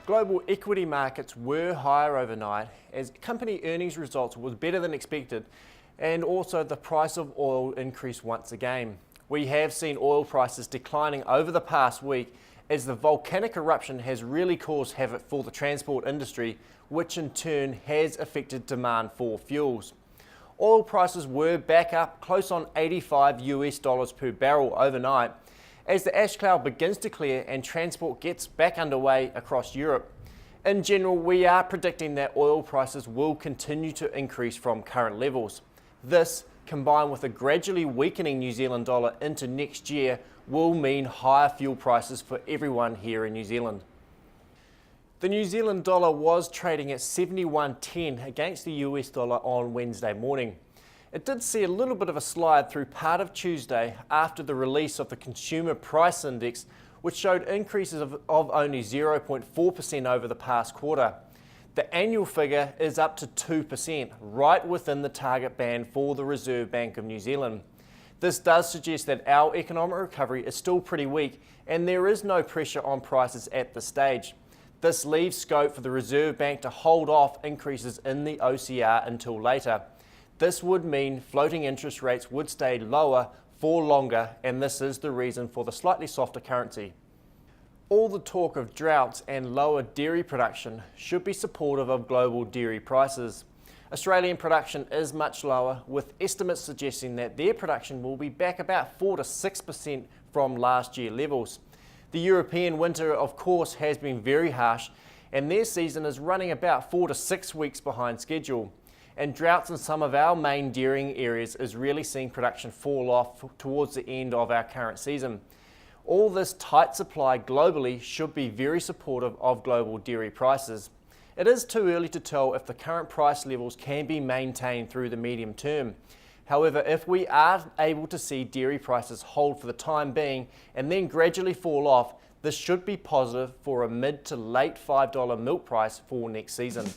Global equity markets were higher overnight as company earnings results was better than expected, and also the price of oil increased once again. We have seen oil prices declining over the past week as the volcanic eruption has really caused havoc for the transport industry, which in turn has affected demand for fuels. Oil prices were back up close on $85 per barrel overnight as the ash cloud begins to clear and transport gets back underway across Europe. In general, we are predicting that oil prices will continue to increase from current levels. This, combined with a gradually weakening New Zealand dollar into next year, will mean higher fuel prices for everyone here in New Zealand. The New Zealand dollar was trading at 71.10 against the US dollar on Wednesday morning. It did see a little bit of a slide through part of Tuesday after the release of the Consumer Price Index, which showed increases of only 0.4% over the past quarter. The annual figure is up to 2%, right within the target band for the Reserve Bank of New Zealand. This does suggest that our economic recovery is still pretty weak and there is no pressure on prices at this stage. This leaves scope for the Reserve Bank to hold off increases in the OCR until later. This would mean floating interest rates would stay lower for longer, and this is the reason for the slightly softer currency. All the talk of droughts and lower dairy production should be supportive of global dairy prices. Australian production is much lower, with estimates suggesting that their production will be back about 4 to 6% from last year levels. The European winter, of course, has been very harsh, and their season is running about 4 to 6 weeks behind schedule. And droughts in some of our main dairying areas is really seeing production fall off towards the end of our current season. All this tight supply globally should be very supportive of global dairy prices. It is too early to tell if the current price levels can be maintained through the medium term. However, if we are able to see dairy prices hold for the time being and then gradually fall off, this should be positive for a mid to late $5 milk price for next season.